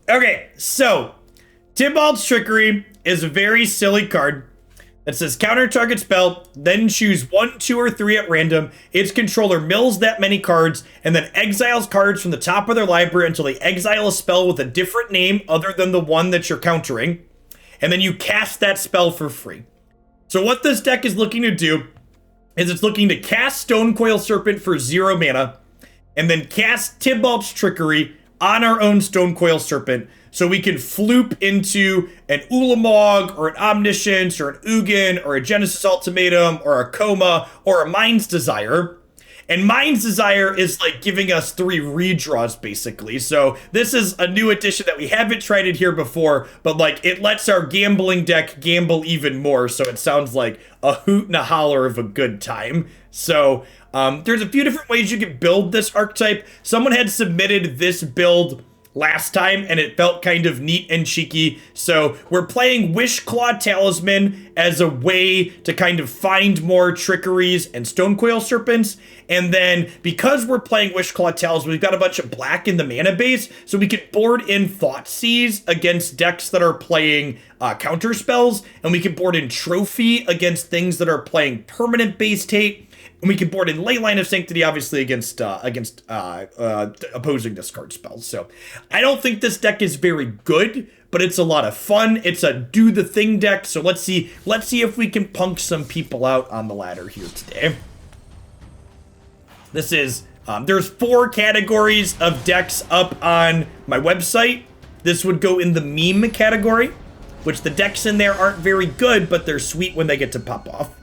Okay, so Tibalt's Trickery is a very silly card that says counter target spell, then choose 1, 2, or 3 at random. Its controller mills that many cards and then exiles cards from the top of their library until they exile a spell with a different name other than the one that you're countering. And then you cast that spell for free. So what this deck is looking to do is it's looking to cast Stonecoil Serpent for 0 mana and then cast Tibalt's Trickery on our own Stonecoil Serpent so we can floop into an Ulamog or an Omniscience or an Ugin or a Genesis Ultimatum or a Koma or a Mind's Desire. And Mind's Desire is like giving us 3 redraws basically. So this is a new addition that we haven't tried it here before, but like it lets our gambling deck gamble even more. So it sounds like a hoot and a holler of a good time. So there's a few different ways you can build this archetype. Someone had submitted this build last time and it felt kind of neat and cheeky. So we're playing Wishclaw Talisman as a way to kind of find more Trickeries and Stonecoil Serpents. And then because we're playing Wishclaw Talisman, we've got a bunch of black in the mana base, so we can board in Thoughtseize against decks that are playing counter spells, and we can board in Trophy against things that are playing permanent base tape. And we can board in Leyline of Sanctity, obviously, against opposing discard spells. So I don't think this deck is very good, but it's a lot of fun. It's a do the thing deck. So let's see if we can punk some people out on the ladder here today. This is there's 4 categories of decks up on my website. This would go in the meme category, which the decks in there aren't very good, but they're sweet when they get to pop off.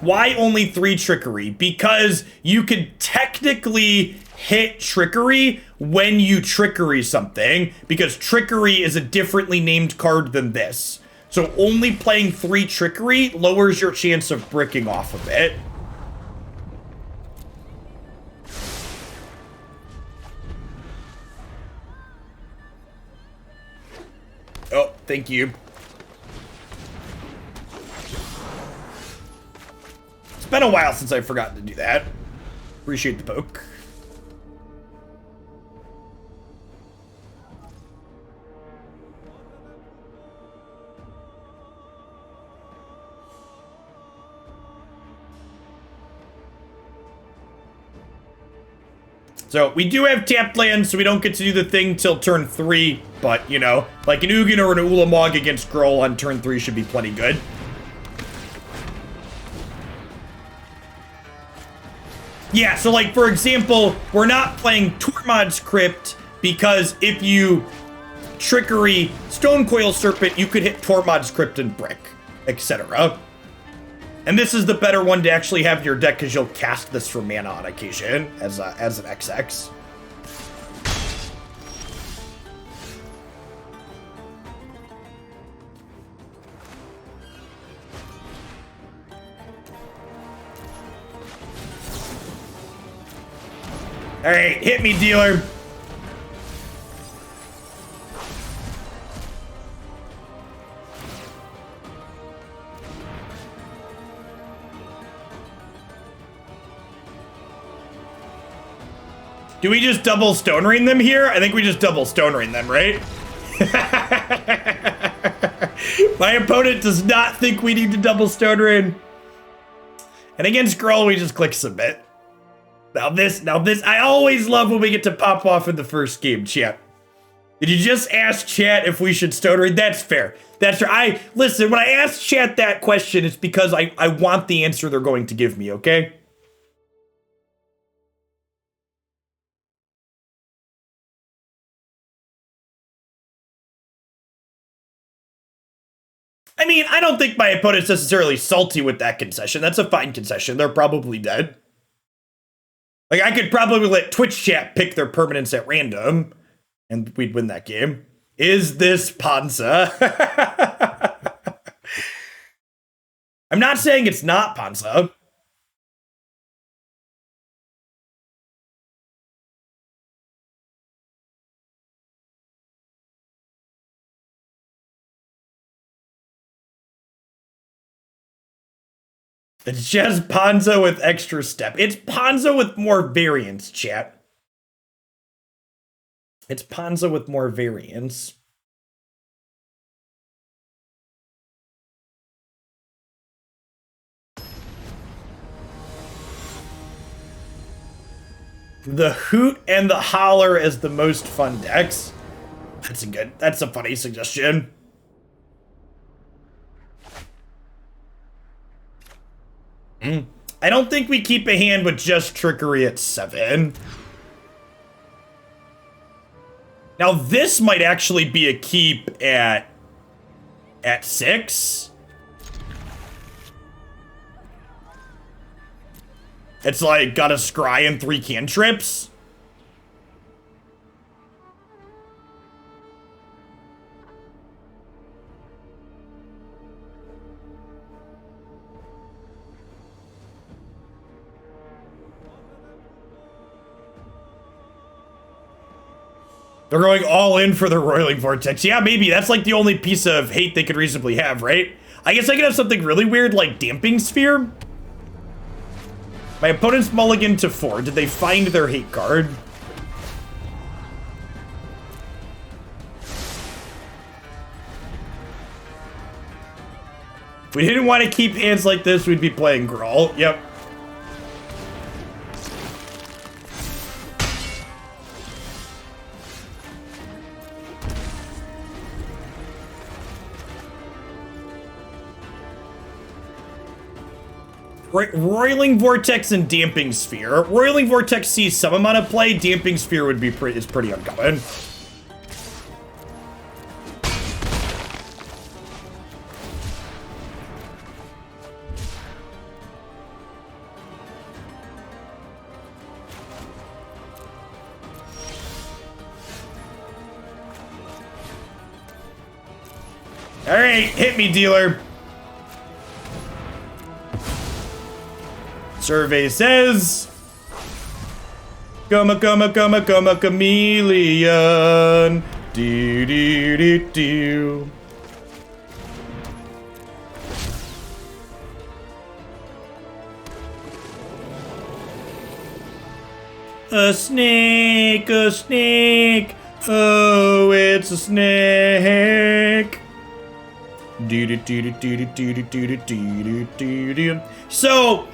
Why only 3 Trickery? Because you could technically hit Trickery when you Trickery something, because Trickery is a differently named card than this. So only playing 3 Trickery lowers your chance of bricking off of it. Oh, thank you. It's been a while since I've forgotten to do that. Appreciate the poke. So we do have tapped lands, so we don't get to do the thing till turn 3, but you know, like an Ugin or an Ulamog against Gruul on turn 3 should be plenty good. Yeah, so like, for example, we're not playing Tormod's Crypt because if you Trickery Stonecoil Serpent, you could hit Tormod's Crypt and brick, etc. And this is the better one to actually have in your deck because you'll cast this for mana on occasion as an XX. All right, hit me, dealer. Do we just double Stone Rain them here? I think we just double Stone Rain them, right? My opponent does not think we need to double Stone Rain. And against Gruul, we just click submit. Now this, I always love when we get to pop off in the first game, chat. Did you just ask chat if we should Stone Rain? That's fair. That's fair. Listen, when I ask chat that question, it's because I want the answer they're going to give me, okay? I mean, I don't think my opponent's necessarily salty with that concession. That's a fine concession. They're probably dead. Like, I could probably let Twitch chat pick their permanents at random, and we'd win that game. Is this Panza? I'm not saying it's not Panza. It's just Panza with extra step. It's Panza with more variance, chat. It's Ponza with more variants. The Hoot and the Holler as the most fun decks. That's a funny suggestion. I don't think we keep a hand with just Trickery at 7. Now this might actually be a keep at 6. It's like, got a Scry and 3 cantrips. They're going all in for the Roiling Vortex. Yeah, maybe. That's like the only piece of hate they could reasonably have, right? I guess I could have something really weird like Damping Sphere. My opponent's mulligan to 4. Did they find their hate card? If we didn't want to keep hands like this, we'd be playing Grawl. Yep. Roiling Vortex and Damping Sphere. Roiling Vortex sees some amount of play. Damping Sphere would be pretty uncommon. All right, hit me, dealer. Survey says, Koma, Koma, Koma, Koma, chameleon. Do, do, do, do. A snake, a snake. Oh, it's a snake. Do, do, do, do, do, do, do, do, do, do, do. So,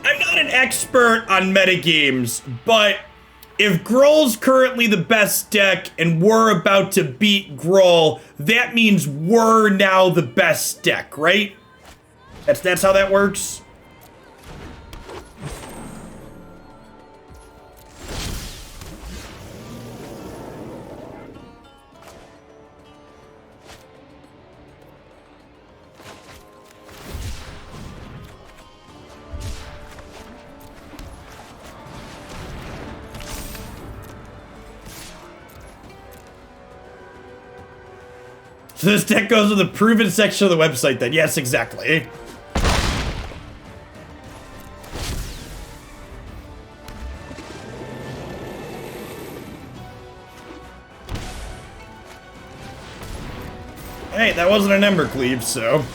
I'm not an expert on metagames, but if Gruul's currently the best deck and we're about to beat Gruul, that means we're now the best deck, right? That's how that works. So this deck goes to the proven section of the website then. Yes, exactly. Hey, that wasn't an Embercleave, so...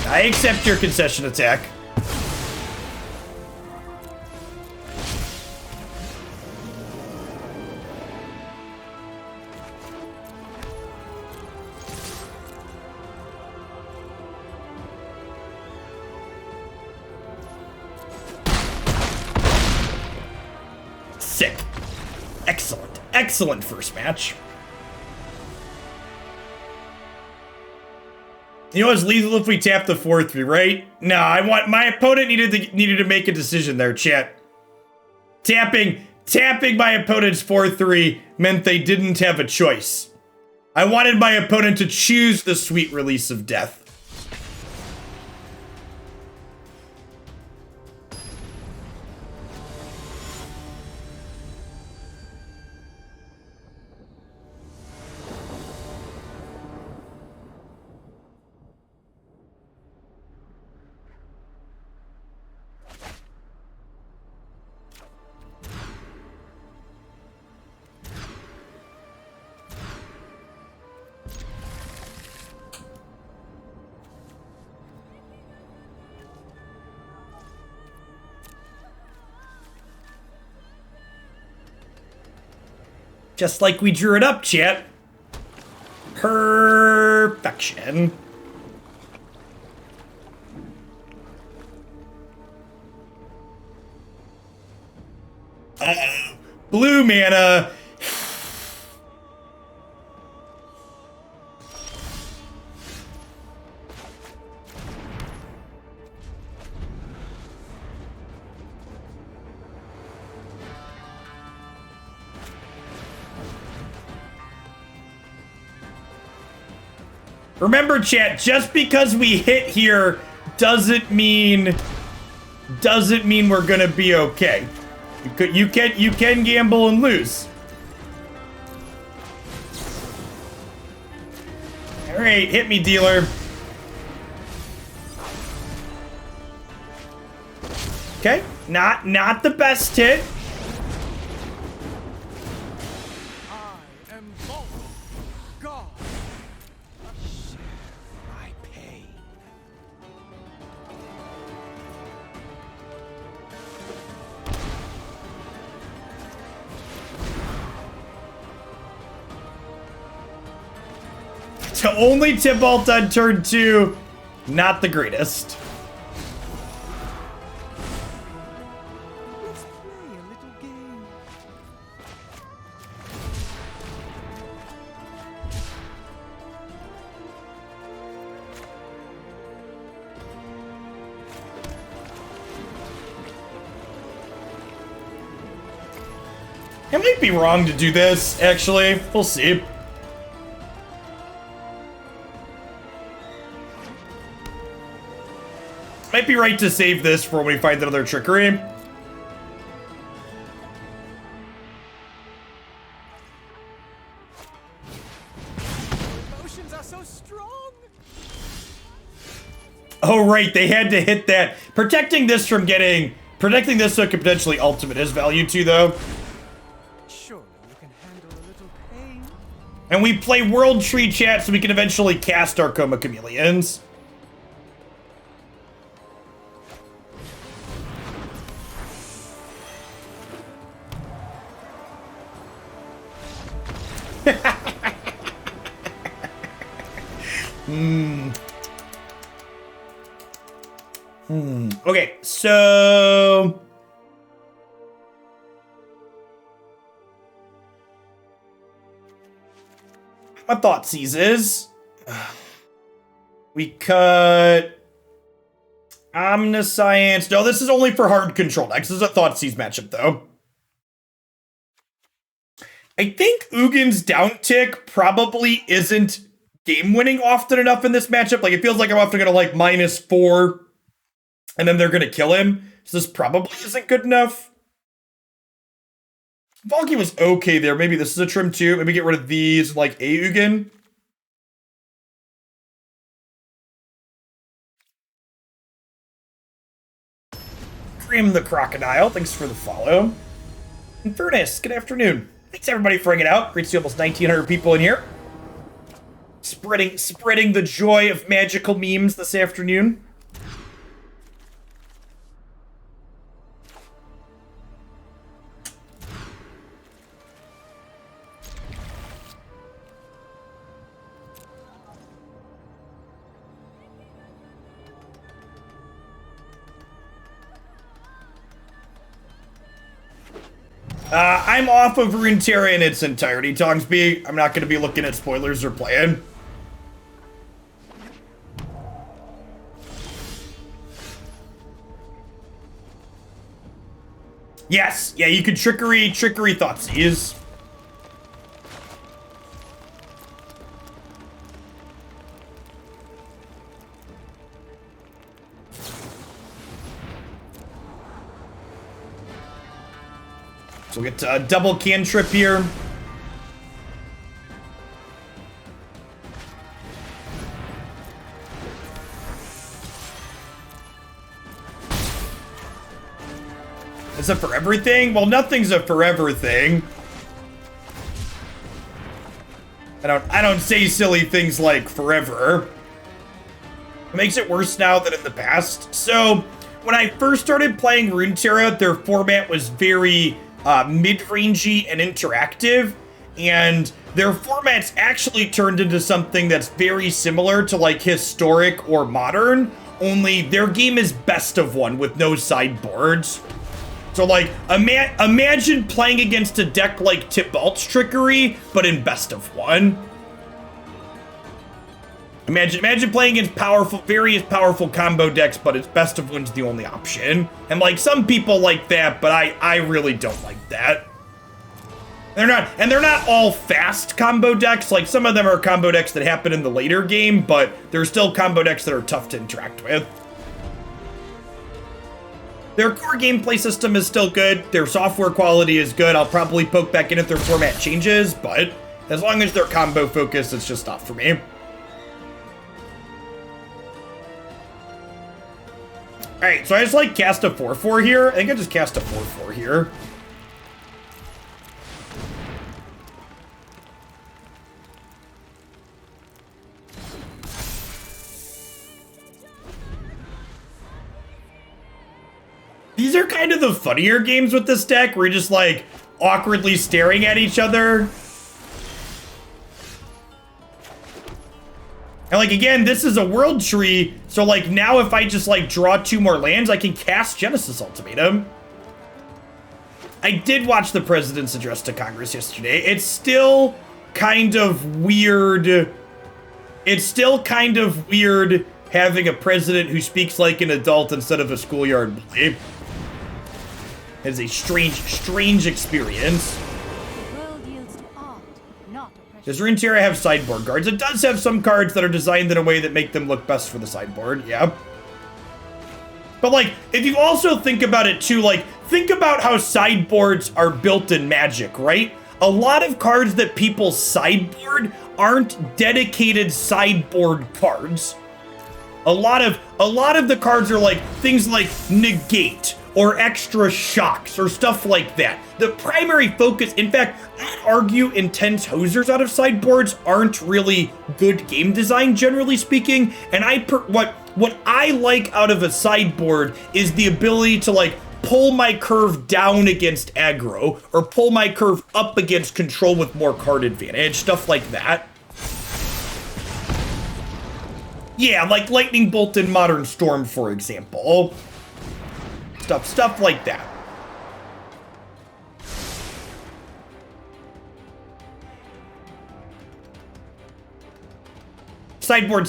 I accept your concession attack. Sick. Excellent. Excellent first match. You know, it's lethal if we tap the 4-3, right? No, my opponent needed to make a decision there, chat. Tapping my opponent's 4-3 meant they didn't have a choice. I wanted my opponent to choose the sweet release of death. Just like we drew it up, chat. Perfection. Uh-oh. Blue mana. Remember, chat, just because we hit here doesn't mean we're gonna be okay. You can gamble and lose. All right, hit me, dealer. Okay, not the best hit. To only Tibalt on turn 2, not the greatest. Let's play a little game. I might be wrong to do this, actually. We'll see. Might be right to save this for when we find another trickery. Emotions are so strong. Oh, right, they had to hit that. Protecting this so it could potentially ultimate his value too, though. Surely you can handle a little pain. And we play World Tree, chat, so we can eventually cast our Koma Chameleons. Okay, so my Thoughtseize is we cut Omniscience. No, this is only for hard control decks. This is a Thoughtseize matchup, though. I think Ugin's down tick probably isn't game winning often enough in this matchup. Like, it feels like I'm often gonna like -4 and then they're gonna kill him. So this probably isn't good enough. Valki was okay there. Maybe this is a trim too. Maybe get rid of these, like a Ugin. Grim the Crocodile, thanks for the follow. Infernus, good afternoon. Thanks everybody for hanging out. Great to see almost 1,900 people in here. Spreading the joy of magical memes this afternoon. I'm off of Runeterra in its entirety, Tongsby. I'm not going to be looking at spoilers or playing. Yes, yeah, you could Trickery Thoughtseize. So we'll get a double cantrip here. Is it for everything? Well, nothing's a forever thing. I don't say silly things like forever. It makes it worse now than in the past. So when I first started playing Runeterra, their format was very mid-rangey and interactive. and their format's actually turned into something that's very similar to like historic or modern, only their game is best of one with no sideboards. So like, imagine playing against a deck like Tibalt's Trickery, but in best of one. Imagine playing against various powerful combo decks, but it's best of one's the only option. And like, some people like that, but I really don't like that. They're not all fast combo decks. Like, some of them are combo decks that happen in the later game, but they're still combo decks that are tough to interact with. Their core gameplay system is still good. Their software quality is good. I'll probably poke back in if their format changes, but as long as they're combo focused, it's just not for me. Alright, so I just like cast a 4/4 here. I think I just cast a 4/4 here. These are kind of the funnier games with this deck, where you're just like awkwardly staring at each other. And like, again, this is a world tree, so like now if I just like draw 2 more lands, I can cast Genesis Ultimatum. I did watch the president's address to Congress yesterday. It's still kind of weird. It's still kind of weird having a president who speaks like an adult instead of a schoolyard bully. It's a strange experience. Does Runeterra have sideboard cards? It does have some cards that are designed in a way that make them look best for the sideboard, yeah. But like, if you also think about it too, like, think about how sideboards are built in Magic, right? A lot of cards that people sideboard aren't dedicated sideboard cards. A lot of the cards are like things like negate or extra shocks or stuff like that. The primary focus, in fact, I'd argue intense hosers out of sideboards aren't really good game design, generally speaking. And what I like out of a sideboard is the ability to like pull my curve down against aggro or pull my curve up against control with more card advantage, stuff like that. Yeah, like Lightning Bolt in Modern Storm, for example. Stuff like that. Sideboard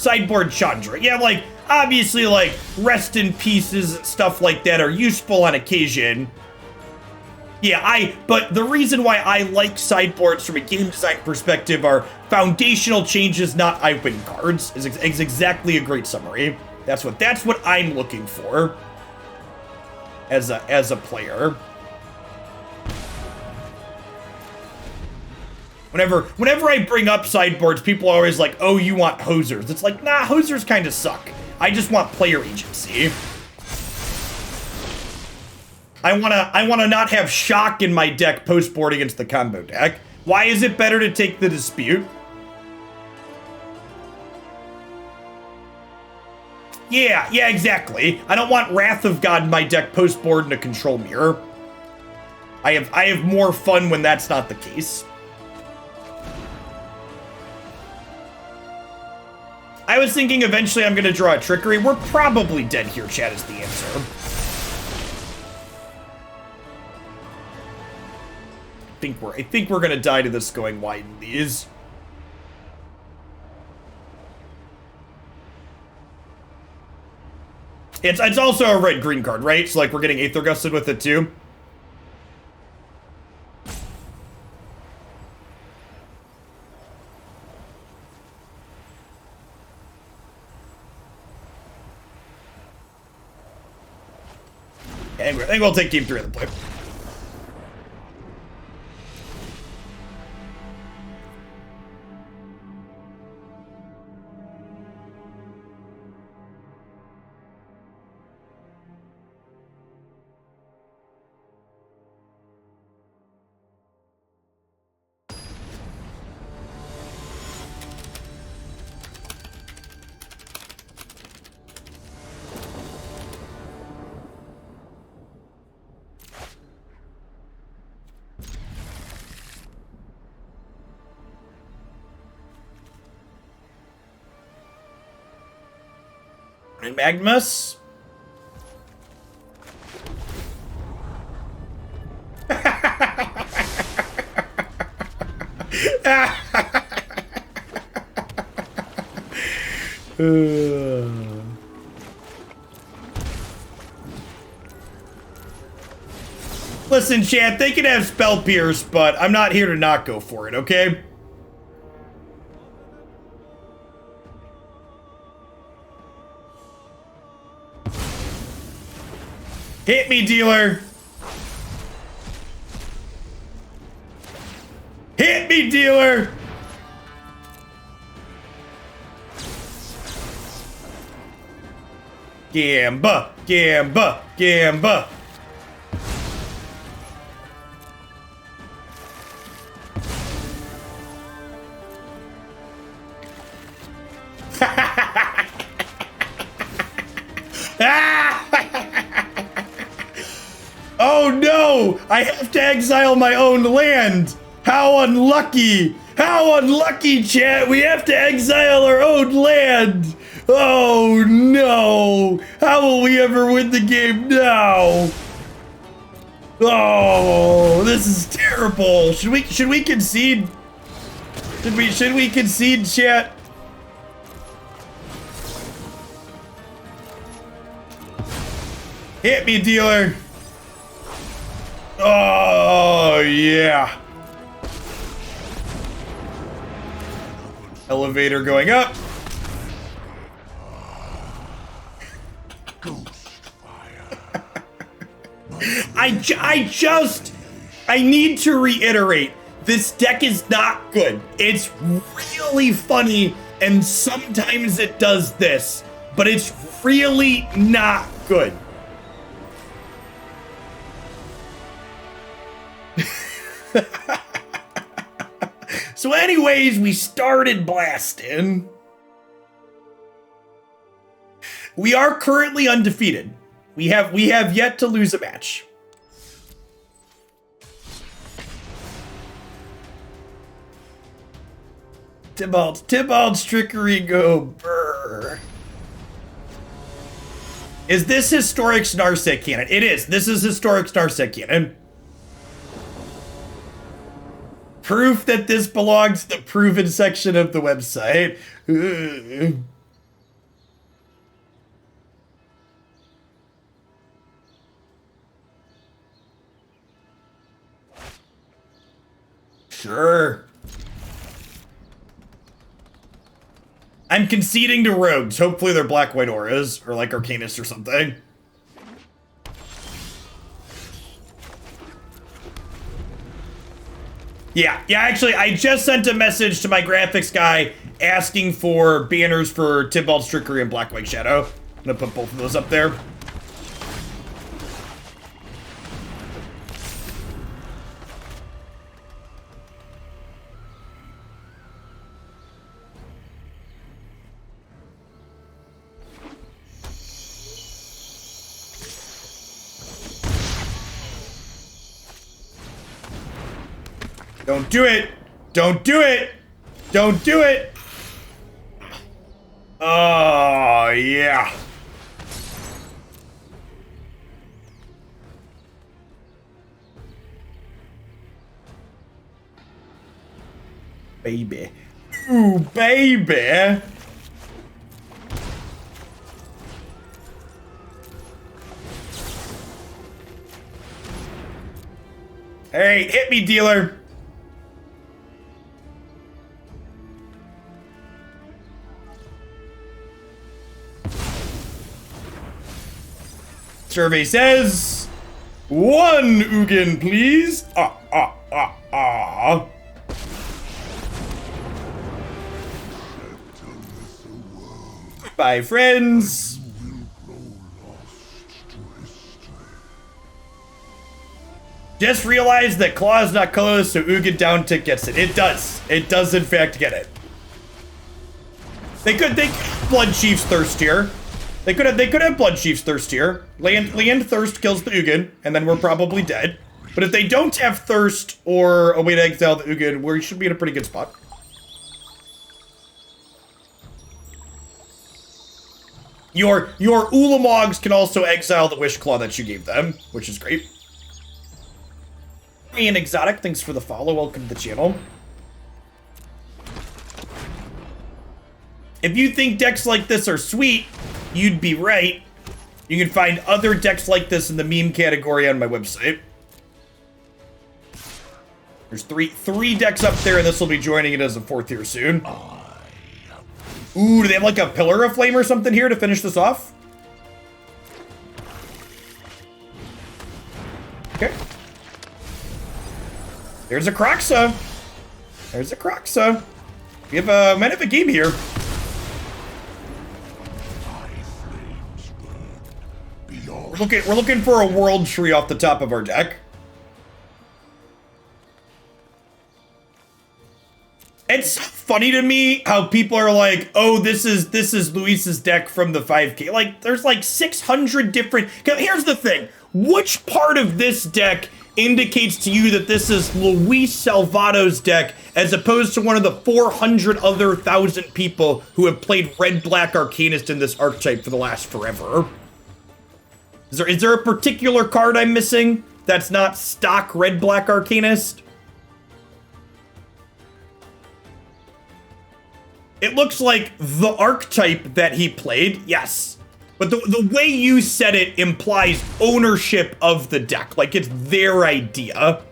Chandra. Yeah, like, obviously, like, Rest in Pieces and stuff like that are useful on occasion. Yeah, but the reason why I like sideboards from a game design perspective are foundational changes, not I win cards, is exactly a great summary. That's what I'm looking for as a player. Whenever I bring up sideboards, people are always like, "Oh, you want hosers?" It's like, nah, hosers kind of suck. I just want player agency. I wanna not have shock in my deck post-board against the combo deck. Why is it better to take the dispute? Yeah, exactly. I don't want Wrath of God in my deck post-board in a control mirror. I have more fun when that's not the case. I was thinking eventually I'm gonna draw a Trickery. We're probably dead here, chat, is the answer. I think we're gonna die to this going wide in these. It's also a red-green card, right? So like we're getting Aether Gusted with it too. I think we'll take Game 3 of the play. And Magmus. Listen, chat, they can have Spell Pierce, but I'm not here to not go for it, okay? Hit me, dealer! Hit me, dealer! Gamba, Gamba, Gamba. Oh no! I have to exile my own land! How unlucky! How unlucky, chat! We have to exile our own land! Oh no! How will we ever win the game now? Oh, this is terrible. Should we concede? Should we concede, chat? Hit me, dealer. Oh, yeah. Elevator going up. I need to reiterate, this deck is not good. It's really funny, and sometimes it does this, but it's really not good. So anyways, we started blasting. We are currently undefeated. We have yet to lose a match. Tibalt's Trickery go brr. Is this historic Snarset canon? It is. This is historic Snarset canon. Proof that this belongs to the proven section of the website. Sure. I'm conceding to rogues. Hopefully they're black-white auras, or like Arcanist or something. Yeah, actually, I just sent a message to my graphics guy asking for banners for Tibalt's Trickery and Black-White Shadow. I'm gonna put both of those up there. Don't do it! Don't do it! Don't do it! Oh, yeah. Baby. Ooh, baby! Hey, hit me, dealer! Survey says, 1 Ugin, please. Bye, friends. Just realized that Claw is not colorless, so Ugin down tick gets it. It does. It does, in fact, get it. They could Blood Chief's Thirst here. They could have Blood Chief's Thirst here. Land Thirst kills the Ugin, and then we're probably dead. But if they don't have Thirst or a way to exile the Ugin, we should be in a pretty good spot. Your Ulamogs can also exile the Wishclaw that you gave them, which is great. Ian Exotic, thanks for the follow. Welcome to the channel. If you think decks like this are sweet, you'd be right. You can find other decks like this in the meme category on my website. There's three decks up there, and this will be joining it as a fourth here soon. Ooh, do they have like a Pillar of Flame or something here to finish this off? Okay. There's a Kroxa. There's a Kroxa. We have a man of a game here. We're looking for a World Tree off the top of our deck. It's funny to me how people are like, oh, this is Luis's deck from the 5K. Like, there's like 600 different... Here's the thing. Which part of this deck indicates to you that this is Luis Salvato's deck as opposed to one of the 400 other thousand people who have played Red-Black Arcanist in this archetype for the last forever? Is there a particular card I'm missing that's not stock Red-Black Arcanist? It looks like the archetype that he played, yes. But the way you said it implies ownership of the deck, like it's their idea.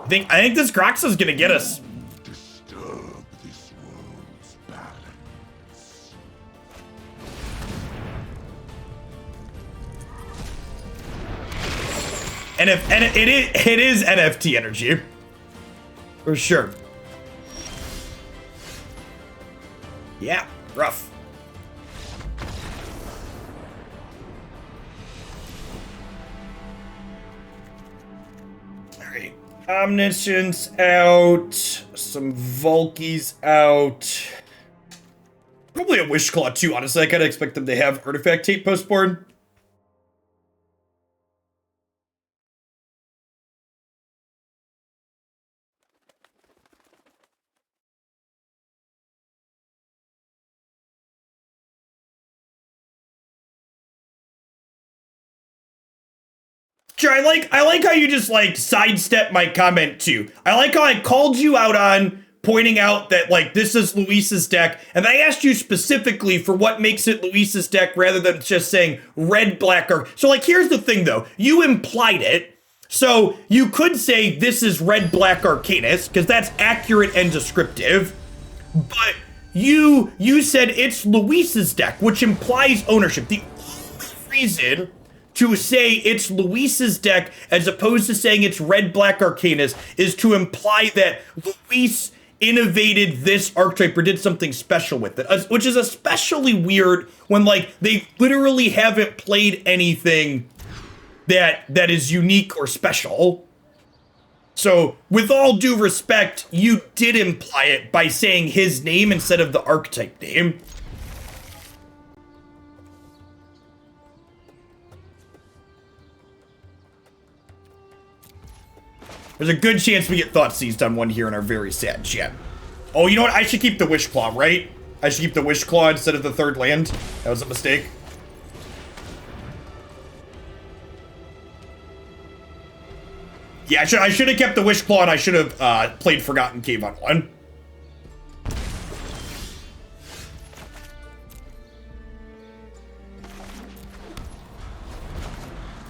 I think this Kroxa's gonna get us. Disturb this world's balance. And it is NFT energy. For sure. Yeah, rough. Alright. Omniscience out. Some Valki's out. Probably a Wishclaw too, honestly. I kind of expect them to have Artifact Tape postboard. Sure, I like how you just like sidestep my comment too. I like how I called you out on pointing out that like this is Luis's deck, and I asked you specifically for what makes it Luis's deck rather than just saying red, black, or so like here's the thing though. You implied it. So you could say this is red, black, Arcanist, because that's accurate and descriptive. But you said it's Luis's deck, which implies ownership. The only reason to say it's Luis's deck as opposed to saying it's red, black, Arcanist is to imply that Luis innovated this archetype or did something special with it, which is especially weird when like they literally haven't played anything that is unique or special. So with all due respect, you did imply it by saying his name instead of the archetype name. There's a good chance we get Thoughtseize on one here in our very sad chat. Oh, you know what? I should keep the Wishclaw, right? I should keep the Wishclaw instead of the third land. That was a mistake. Yeah, I should have kept the Wishclaw and I should have played Forgotten Cave on one.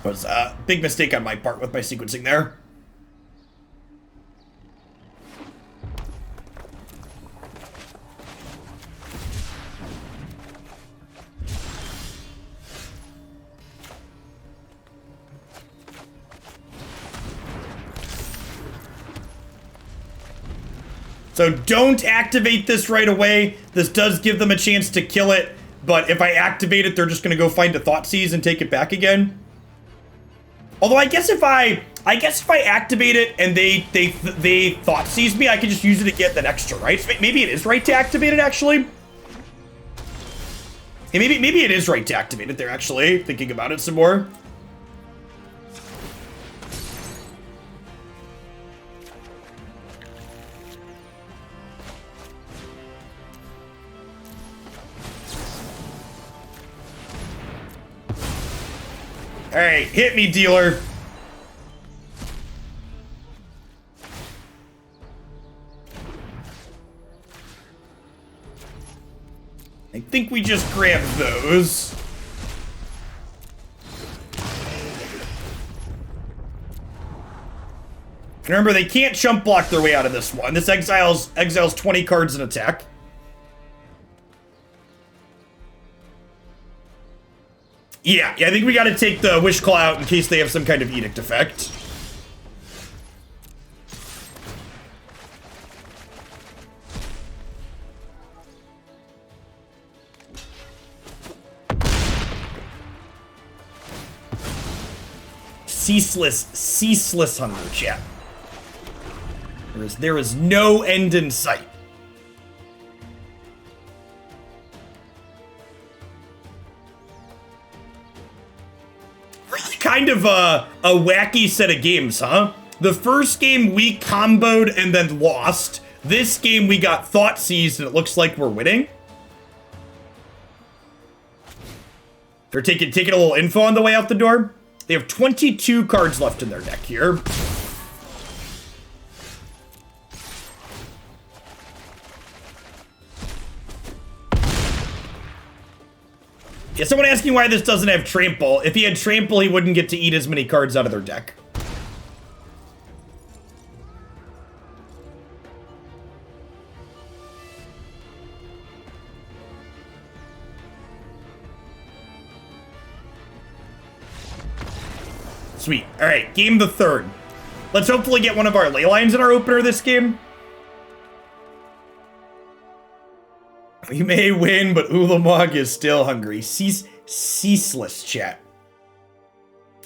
Was a big mistake on my part with my sequencing there. So don't activate this right away. This does give them a chance to kill it, but if I activate it, they're just gonna go find a Thoughtseize and take it back again. Although I guess if I activate it and they Thoughtseize me, I can just use it to get the next turn, right? So maybe it is right to activate it actually. Yeah, maybe it is right to activate it. They're actually thinking about it some more. right, hit me, dealer. I think we just grabbed those. And remember, they can't jump block their way out of this one. This exiles 20 cards in attack. Yeah, I think we gotta take the Wishclaw out in case they have some kind of edict effect. Ceaseless hunger, chat. There is no end in sight. Really kind of a wacky set of games, huh? The first game we comboed and then lost. This game we got Thoughtseize and it looks like we're winning. They're taking a little info on the way out the door. They have 22 cards left in their deck here. Yeah, someone asking why this doesn't have Trample. If he had Trample, he wouldn't get to eat as many cards out of their deck. Sweet. All right, game the third. Let's hopefully get one of our Leylines in our opener this game. We may win, but Ulamog is still hungry. Ceaseless, chat.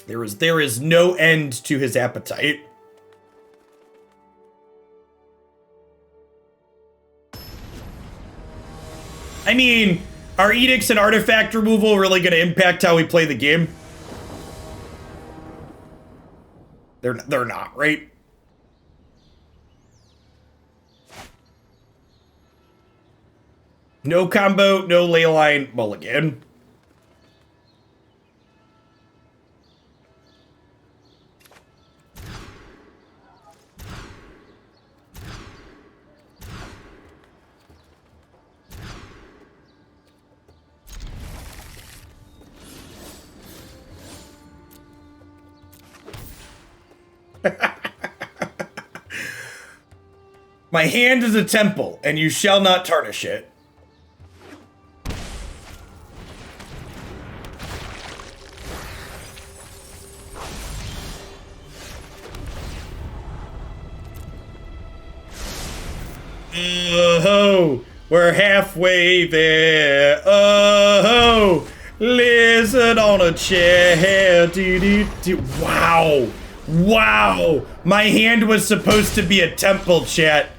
There is no end to his appetite. I mean, are edicts and artifact removal really going to impact how we play the game? They're not, right? No combo, no Leyline, mulligan. My hand is a temple, and you shall not tarnish it. Oh, we're halfway there. Oh, lizard on a chair. Wow. Wow. My hand was supposed to be a temple, chat.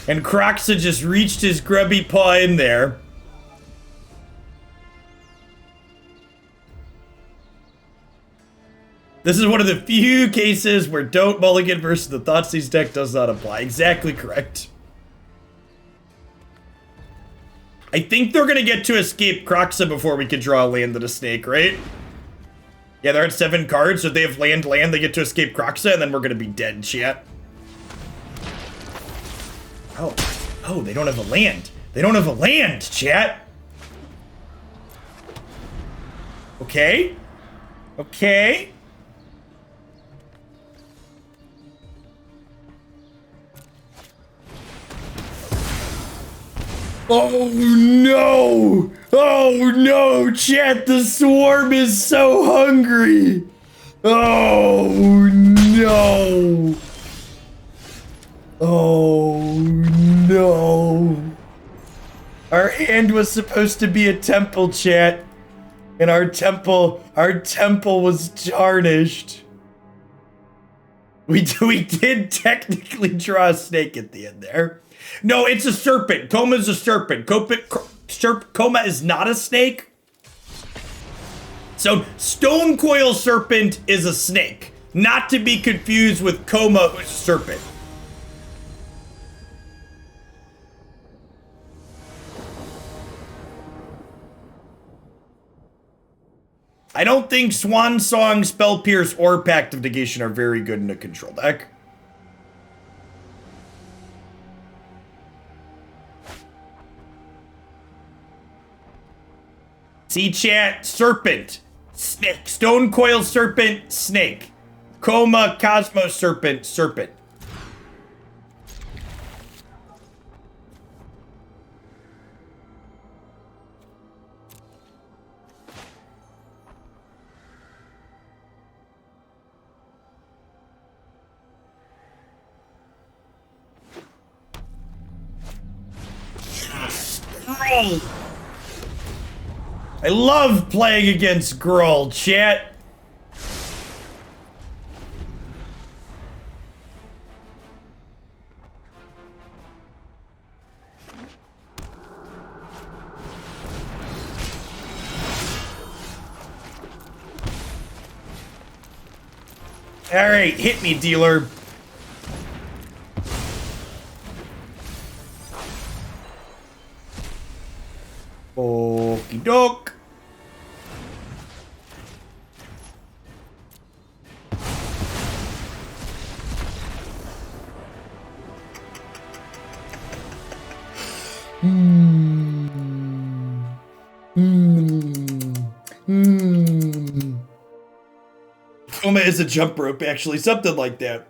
And Croxa just reached his grubby paw in there. This is one of the few cases where don't mulligan versus the Thoughtseize deck does not apply. Exactly correct. I think they're going to get to escape Croxa before we can draw a land and a snake, right? Yeah, they're at 7 cards, so if they have land, they get to escape Croxa, and then we're going to be dead, chat. Oh, they don't have a land. They don't have a land, chat. Okay. Okay. Oh no! Oh no, chat, the swarm is so hungry! Oh no! Oh no! Our hand was supposed to be a temple, chat, and our temple was tarnished. We did technically draw a snake at the end there. No, it's a serpent. Koma's a serpent. Koma is not a snake. So Stonecoil Serpent is a snake, not to be confused with Koma, who's a serpent. I don't think Swan Song, Spell Pierce, or Pact of Negation are very good in a control deck. See chat, Serpent, Snake, Stonecoil Serpent, Snake, Koma, Cosmos Serpent, Serpent. Scroll. I love playing against Gruul, chat. All right, hit me, dealer. Okie doke. Koma is a jump rope, actually. Something like that.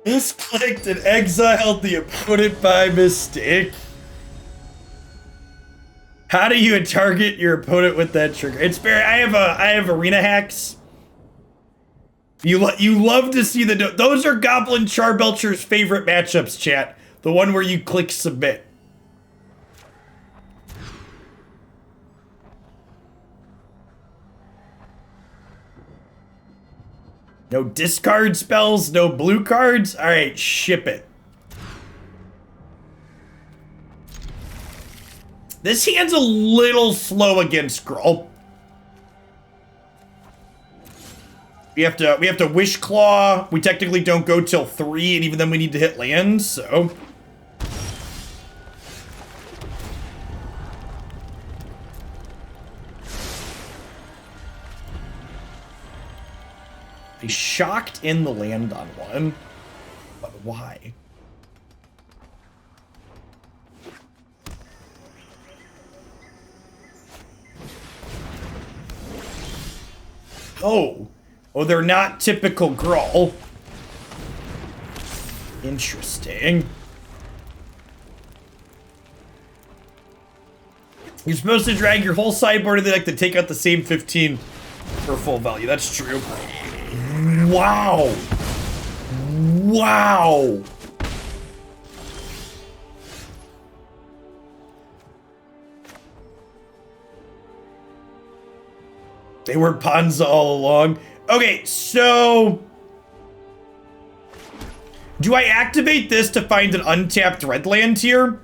Misclicked and exiled the opponent by mistake. How do you target your opponent with that trigger? It's fair. I have arena hacks. You love to see those are Goblin Charbelcher's favorite matchups, chat. The one where you click submit. No discard spells, no blue cards. All right, ship it. This hand's a little slow against Gruul. We have to Wishclaw. We technically don't go till 3, and even then we need to hit lands, so. I shocked in the land on one, but why? Oh, they're not typical Gruul. Interesting. You're supposed to drag your whole sideboard of the deck to take out the same 15 for full value. That's true. Wow. Wow. They were Panza all along. Okay, so do I activate this to find an untapped red land here?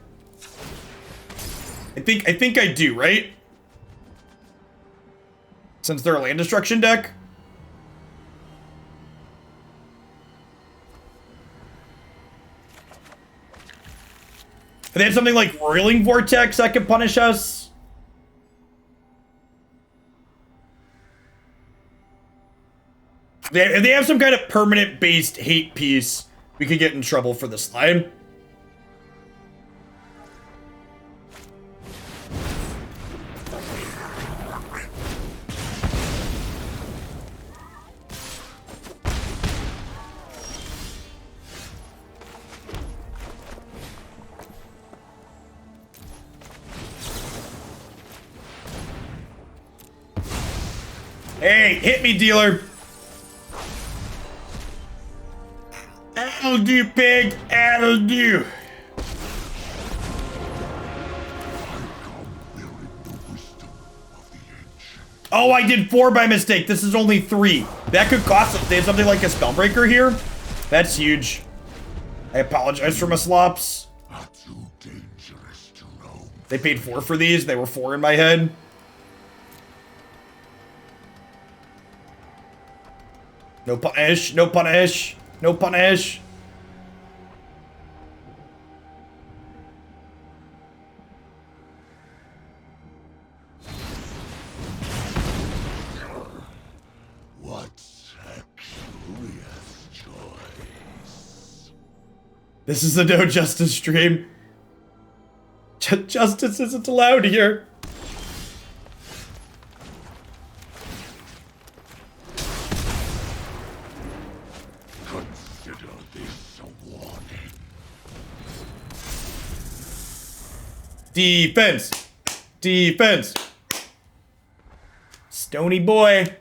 I think I do, right? Since they're a land destruction deck. If they have something like Roiling Vortex that can punish us. If they have some kind of permanent-based hate piece, we could get in trouble for this line. Hey, hit me, dealer. That'll do, pig. That'll do. Oh, I did 4 by mistake. This is only 3. That could cost us. They have something like a Spellbreaker here. That's huge. I apologize for my slops. They paid 4 for these. They were 4 in my head. No punish, no punish, no punish. This is a no justice stream. Justice isn't allowed here. Consider this a warning. Defense. Defense. Stony boy.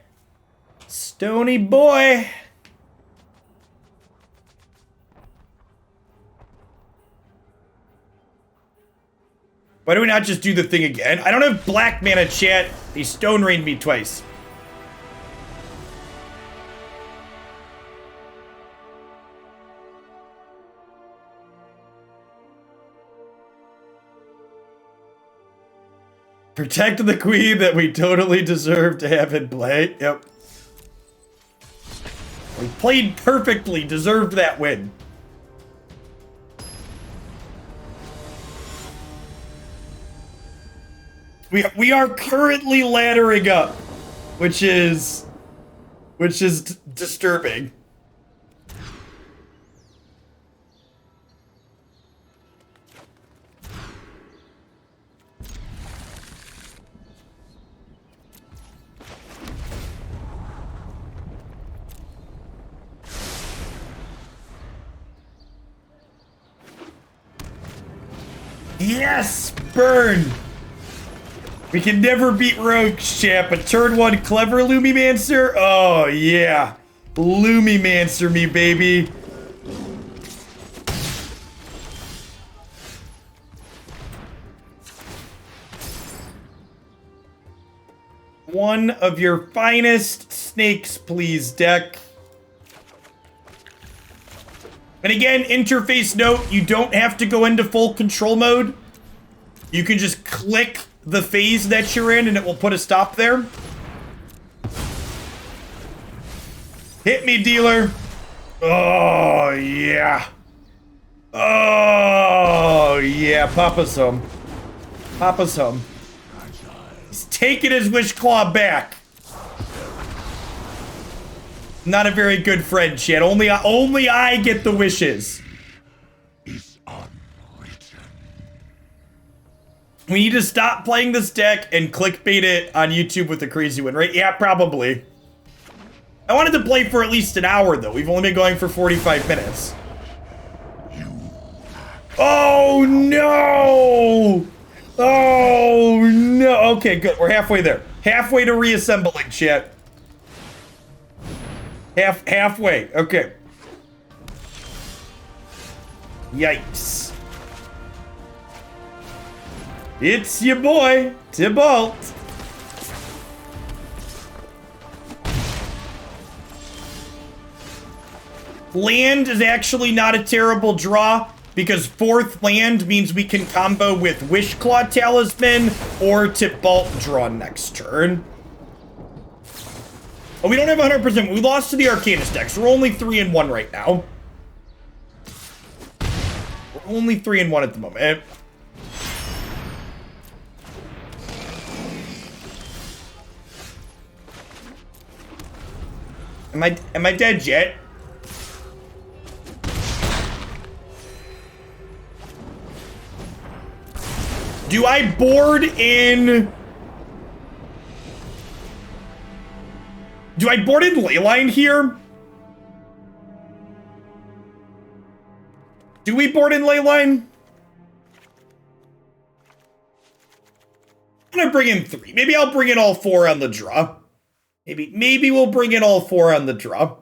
Stony boy. Why do we not just do the thing again? I don't have black mana, chat. They stone rained me twice. Protect the queen that we totally deserve to have in play. Yep. We played perfectly, deserved that win. We are currently laddering up, which is disturbing. Yes, burn. We can never beat rogues, champ, but turn one clever Lumimancer? Oh, yeah. Lumimancer me, baby. One of your finest snakes, please, deck. And again, interface note, you don't have to go into full control mode. You can just click the phase that you're in and it will put a stop there. Hit me, dealer. Oh, yeah. Oh, yeah. Pop us home. Pop us home. He's taking his Wishclaw back. Not a very good friend, Chad. Only I get the wishes. We need to stop playing this deck and clickbait it on YouTube with a crazy win, right? Yeah, probably. I wanted to play for at least an hour, though. We've only been going for 45 minutes. Oh, no! Oh, no. Okay, good. We're halfway there. Halfway to reassembling, chat. Halfway. Okay. Yikes. It's your boy, Tibalt. Land is actually not a terrible draw because 4th land means we can combo with Wishclaw Talisman or Tibalt draw next turn. Oh, we don't have 100%. We lost to the Arcanist deck, so we're only 3-1 right now. We're only 3-1 at the moment. Am I dead yet? Do I board in... Do I board in Leyline here? Do we board in Leyline? I'm gonna bring in 3. Maybe I'll bring in all 4 on the draw. Maybe we'll bring in all 4 on the draw.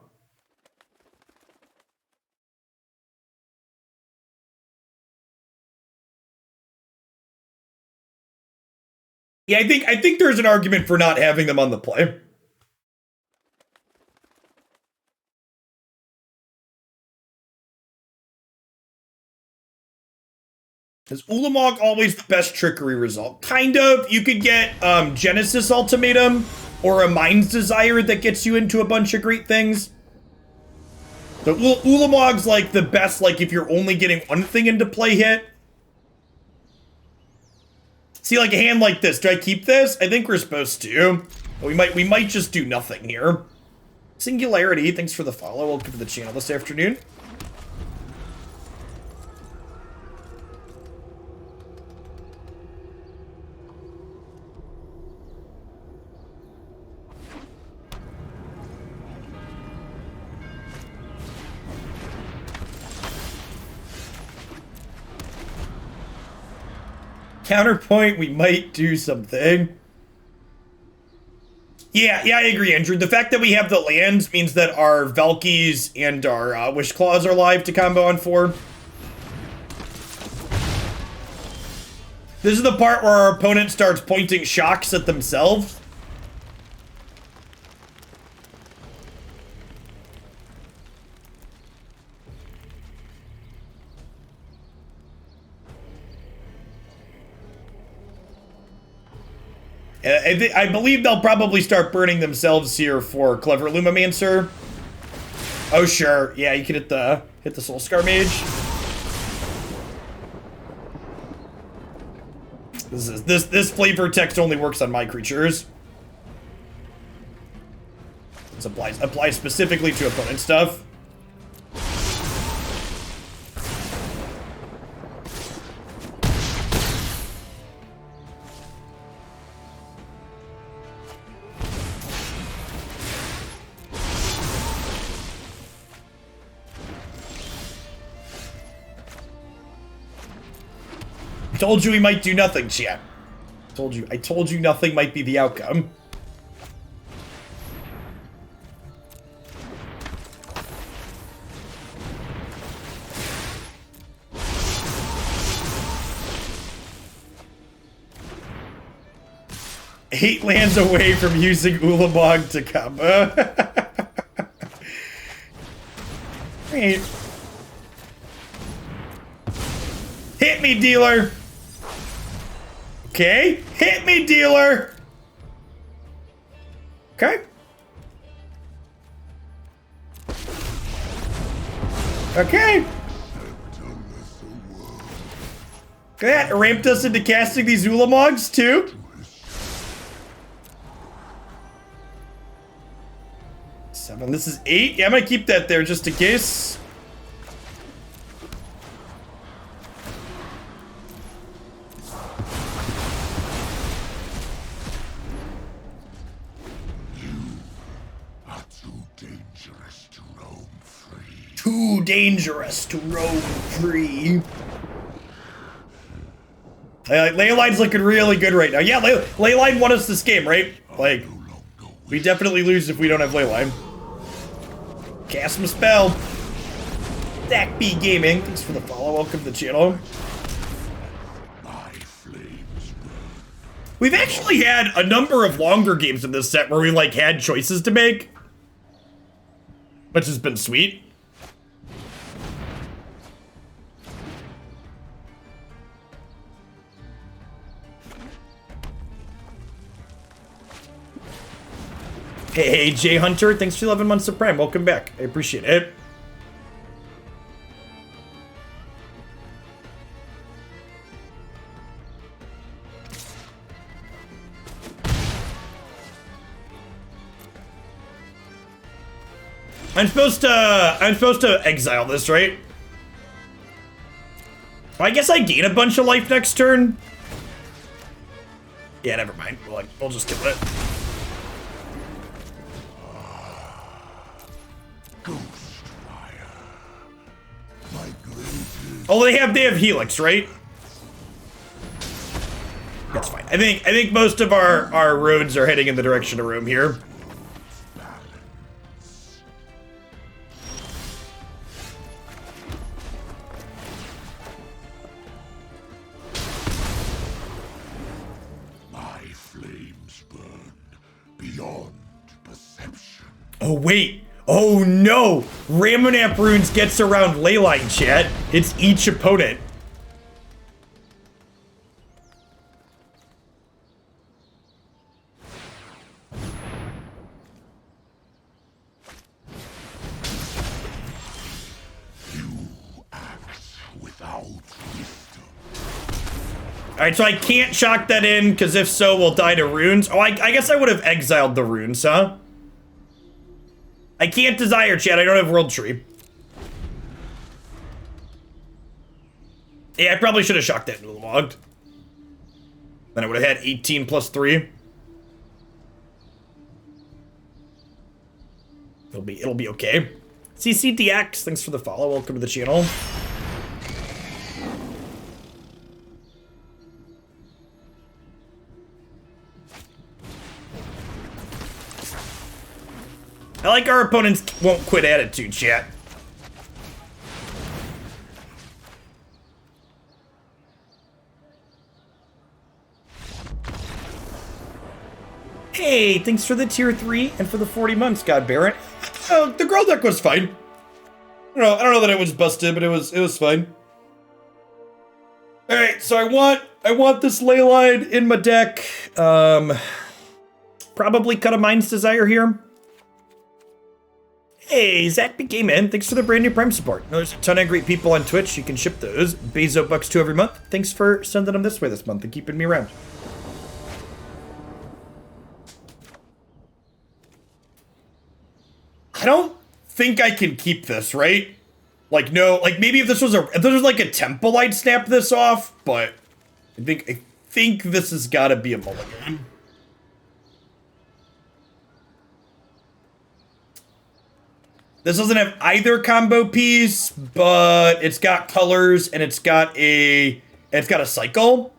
Yeah, I think there's an argument for not having them on the play. Is Ulamog always the best trickery result? Kind of. You could get Genesis Ultimatum or a Mind's Desire that gets you into a bunch of great things. So Ulamog's like the best, like if you're only getting one thing into play hit. See, like a hand like this. Do I keep this? I think we're supposed to. We might just do nothing here. Singularity, thanks for the follow. Welcome to the channel this afternoon. Counterpoint, we might do something. Yeah, I agree, Andrew. The fact that we have the lands means that our Valkis and our Wishclaws are live to combo on 4. This is the part where our opponent starts pointing shocks at themselves. I believe they'll probably start burning themselves here for Clever Lumimancer. Oh sure, yeah, you can hit the Soul Scar Mage. This flavor text only works on my creatures. This applies specifically to opponent stuff. Told you we might do nothing, chat. I told you nothing might be the outcome. Eight lands away from using Ulamog to combo. Great. Hit me, dealer. Okay, hit me, dealer. Okay. Okay. That ramped us into casting these Ulamogs too. Seven. This is 8. Yeah, I'm gonna keep that there just in case. Too dangerous to roam free. Leyline's looking really good right now. Yeah, Leyline won us this game, right? Like, we definitely lose if we don't have Leyline. Cast my spell. Dak B Gaming, thanks for the follow. Welcome to the channel. We've actually had a number of longer games in this set where we like had choices to make, which has been sweet. Hey, Jay Hunter, thanks for 11 months of Prime. Welcome back. I appreciate it. I'm supposed to exile this, right? I guess I gain a bunch of life next turn. Yeah, never mind. We'll just kill it. Oh, they have Helix, right? That's fine. I think most of our roads are heading in the direction of Rome here. My flames burn beyond perception. Oh wait. Oh no! Ramonap Runes gets around Leyline, chat. It's each opponent. You act without wisdom. Alright, so I can't shock that in, because if so, we'll die to runes. Oh, I guess I would have exiled the runes, huh? I can't desire, chat. I don't have World Tree. Yeah, I probably should have shocked that into the logged. Then I would have had 18 plus 3. It'll be okay. CCDX, thanks for the follow. Welcome to the channel. I like our opponents won't quit attitude, chat. Hey, thanks for the tier 3 and for the 40 months, God Barren. The girl deck was fine. I don't know that it was busted, but it was fine. All right, so I want this Leyline in my deck. Probably cut a Mind's Desire here. Hey, Zach became in. Thanks for the brand new Prime support. There's a ton of great people on Twitch. You can ship those. Bezo bucks 2 every month. Thanks for sending them this way this month and keeping me around. I don't think I can keep this, right? Like, no, like maybe if this was like a temple, I'd snap this off, but I think this has got to be a mulligan. This doesn't have either combo piece, but it's got colors and it's got a cycle.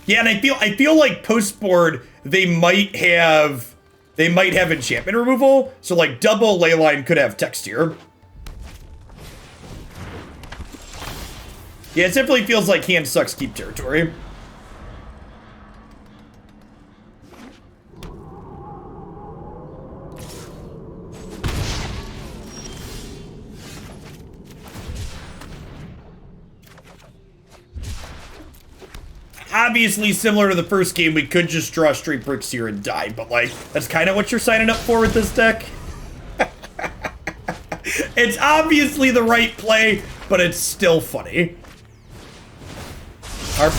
Yeah, and I feel like post board they might have enchantment removal, so like double Leyline could have text here. Yeah, it definitely feels like hand sucks keep territory. Obviously, similar to the first game, we could just draw straight bricks here and die, but like, that's kind of what you're signing up for with this deck. It's obviously the right play, but it's still funny.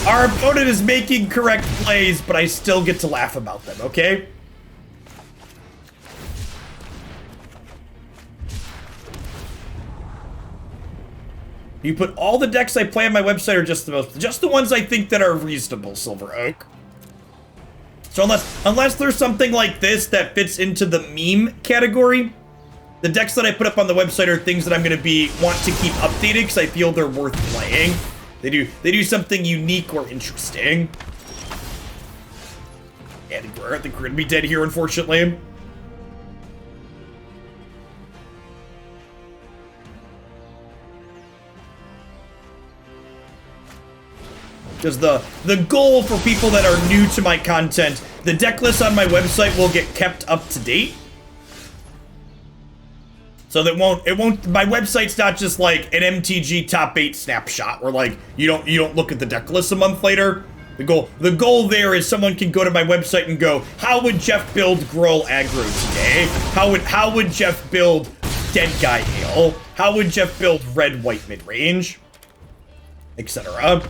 Our opponent is making correct plays, but I still get to laugh about them, okay? You put all the decks I play on my website or just the ones I think that are reasonable, Silver Oak. So unless there's something like this that fits into the meme category, the decks that I put up on the website are things that I'm gonna want to keep updated because I feel they're worth playing. They do something unique or interesting. Yeah, I think we're gonna be dead here, unfortunately. Because the goal for people that are new to my content, the deck list on my website will get kept up to date. So that my website's not just like an MTG top 8 snapshot where like you don't look at the deck list a month later. The goal there is someone can go to my website and go, how would Jeff build Gruul aggro today? How would Jeff build Dead Guy Hail? How would Jeff build Red White mid range? Etc.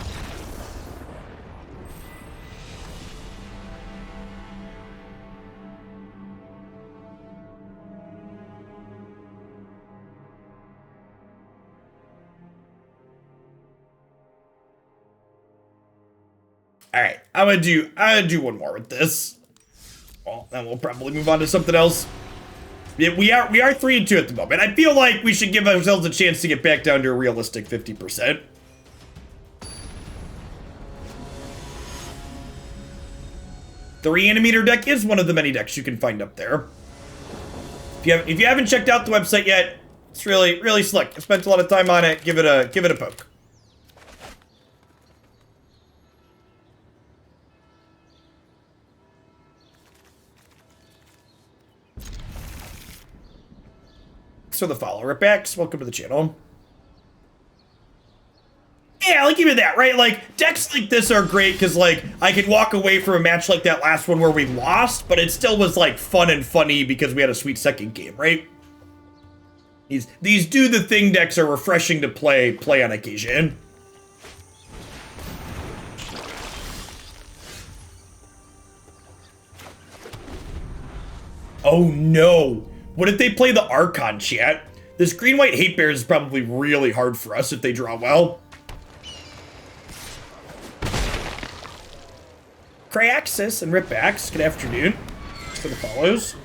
All right, I'm gonna do one more with this. Well, then we'll probably move on to something else. Yeah, we are 3-2 at the moment. I feel like we should give ourselves a chance to get back down to a realistic 50%. The Reanimator deck is one of the many decks you can find up there. If you haven't checked out the website yet, it's really slick. I spent a lot of time on it. Give it a poke. For the follower backs, welcome to the channel. Yeah, I'll give you that, right? Like, decks like this are great because, like, I could walk away from a match like that last one where we lost, but it still was, like, fun and funny because we had a sweet second game, right? These do the thing decks are refreshing to play on occasion. Oh no! What if they play the Archon, chat? This green-white hate bear is probably really hard for us if they draw well. Cryaxis and Ripax, good afternoon. Thanks for the follows.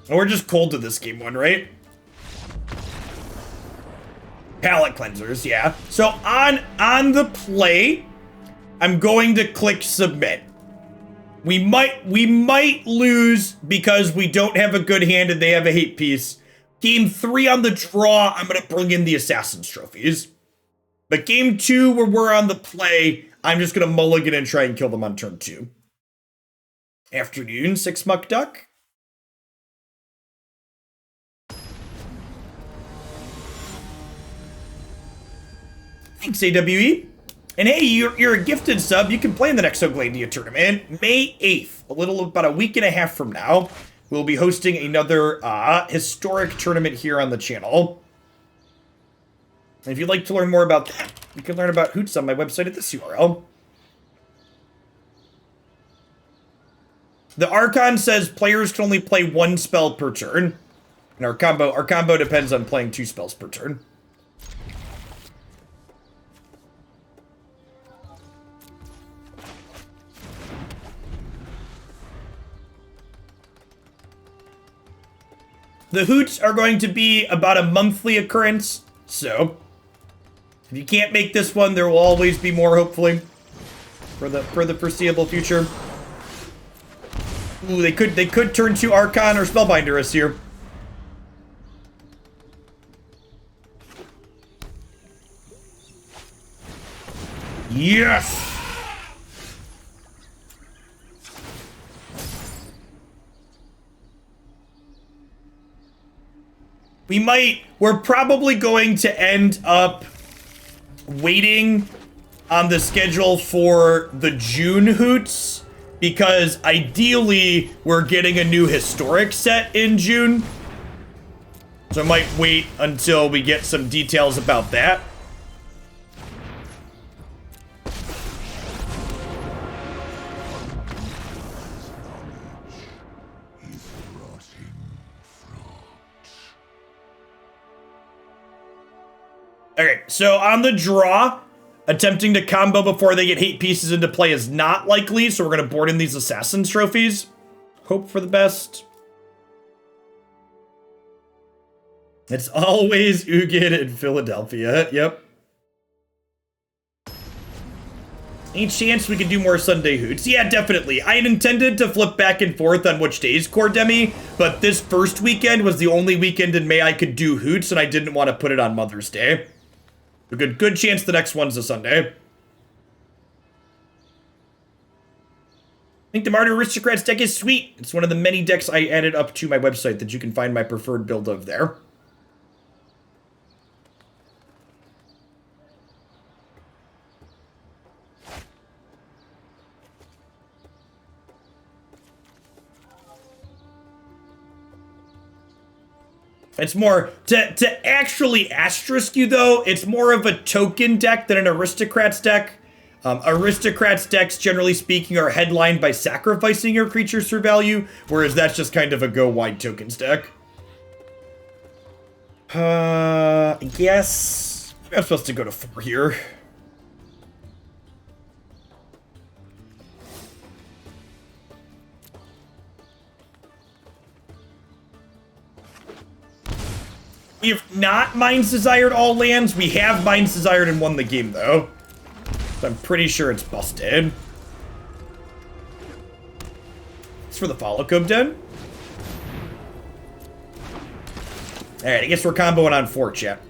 And we're just cold to this game one, right? Palette cleansers, yeah. So on the play, I'm going to click submit. We might lose because we don't have a good hand and they have a hate piece. Game 3 on the draw, I'm going to bring in the Assassin's Trophies. But game 2, where we're on the play, I'm just going to mulligan and try and kill them on turn 2. Afternoon, 6 Muck Duck. Thanks, AWE. And hey, you're a gifted sub. You can play in the next Oglandia tournament. May 8th, about a week and a half from now, we'll be hosting another historic tournament here on the channel. And if you'd like to learn more about that, you can learn about Hoots on my website at this URL. The Archon says players can only play 1 spell per turn. And our combo depends on playing 2 spells per turn. The Hoots are going to be about a monthly occurrence, so if you can't make this one, there will always be more, hopefully, for the foreseeable future. Ooh, they could turn to Archon or Spellbinder us here. Yes! We're probably going to end up waiting on the schedule for the June Hoots, because ideally we're getting a new historic set in June. So I might wait until we get some details about that. Okay, so on the draw, attempting to combo before they get hate pieces into play is not likely, so we're going to board in these Assassin's Trophies. Hope for the best. It's always Ugin in Philadelphia. Yep. Any chance we could do more Sunday Hoots? Yeah, definitely. I had intended to flip back and forth on which days Core Demi, but this first weekend was the only weekend in May I could do Hoots, and I didn't want to put it on Mother's Day. A good chance the next one's a Sunday. I think the Martyr Aristocrats deck is sweet. It's one of the many decks I added up to my website that you can find my preferred build of there. It's more, to actually asterisk you though, it's more of a token deck than an Aristocrats deck. Aristocrats decks, generally speaking, are headlined by sacrificing your creatures for value, whereas that's just kind of a go-wide tokens deck. I guess I'm supposed to go to 4 here. We have not Mind's Desired all lands. We have Mind's Desired and won the game, though. So I'm pretty sure it's busted. It's for the Follow Cove Den. Alright, I guess we're comboing on 4, chat.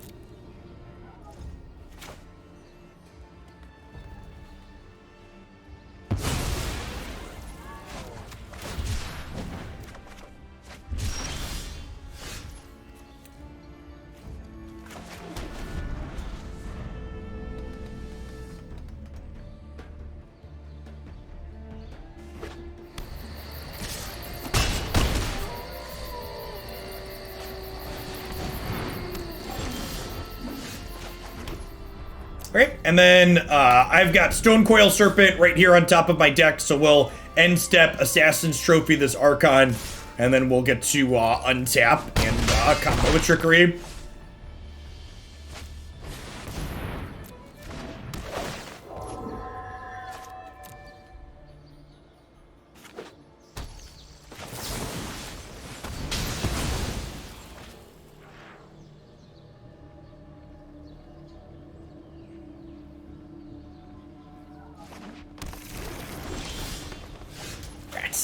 Alright, and then I've got Stonecoil Serpent right here on top of my deck, so we'll end step Assassin's Trophy this Archon, and then we'll get to untap and combo with Trickery.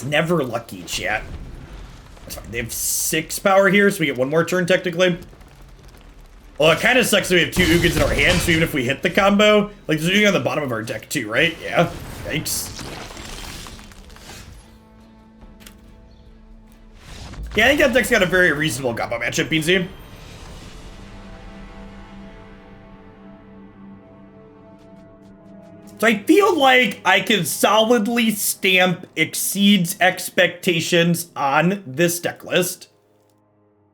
It's never lucky, chat. That's fine. They have 6 power here, so we get 1 more turn, technically. Well, it kind of sucks that we have 2 Ugins in our hand, so even if we hit the combo, like, there's Ugin on the bottom of our deck, too, right? Yeah. Yikes. Yeah, I think that deck's got a very reasonable combo matchup, Beansy. So I feel like I can solidly stamp exceeds expectations on this deck list.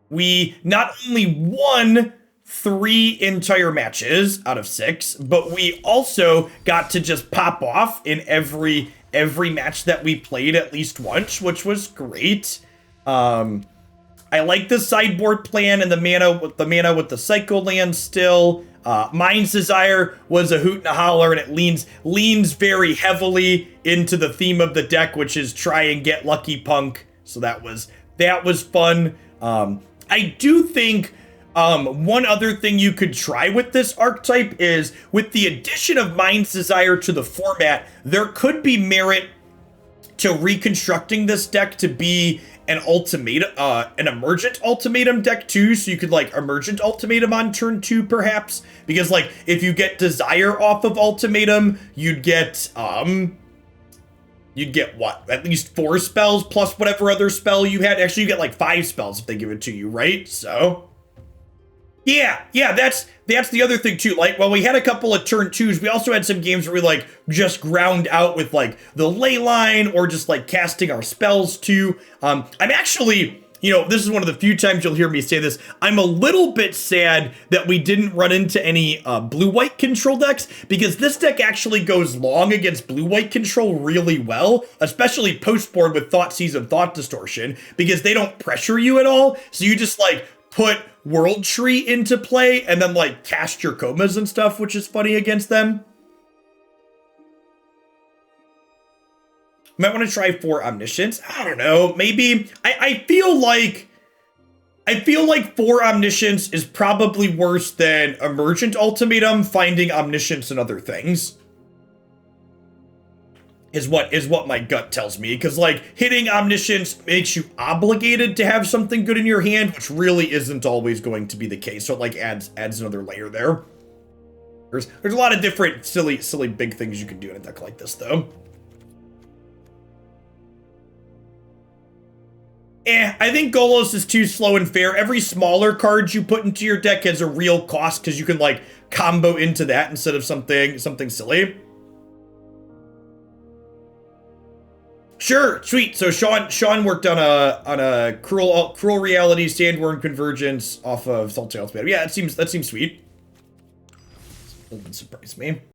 We not only won 3 entire matches out of 6, but we also got to just pop off in every match that we played at least once, which was great. I like the sideboard plan and the mana with the Psycho land still. Mind's Desire was a hoot and a holler, and it leans very heavily into the theme of the deck, which is try and get lucky punk. So that was fun. I do think one other thing you could try with this archetype is with the addition of Mind's Desire to the format, there could be merit to reconstructing this deck to be an emergent ultimatum deck too, so you could like emergent ultimatum on turn 2 perhaps, because like if you get desire off of ultimatum, you'd get what, at least 4 spells plus whatever other spell you had. Actually, you get like 5 spells if they give it to you, right? So yeah, that's the other thing too. Like, well, we had a couple of turn 2s. We also had some games where we like just ground out with like the Leyline or just like casting our spells too. I'm actually, this is one of the few times you'll hear me say this. I'm a little bit sad that we didn't run into any blue-white control decks, because this deck actually goes long against blue-white control really well, especially post-board with Thoughtseize and Thought Distortion, because they don't pressure you at all. So you just like put World Tree into play and then like cast your Komas and stuff, which is funny against them. Might want to try for Omniscience. I don't know. Maybe I feel like 4 Omniscience is probably worse than Emergent Ultimatum finding Omniscience and other things. Is what my gut tells me, because like hitting Omniscience makes you obligated to have something good in your hand, which really isn't always going to be the case. So it like adds another layer there. There's a lot of different silly big things you can do in a deck like this though. I think Golos is too slow and fair. Every smaller card you put into your deck has a real cost, because you can like combo into that instead of something silly. Sure, sweet. So Sean worked on a cruel reality sandworm convergence off of Stonecoil Serpent. Yeah, that seems sweet. Doesn't surprise me.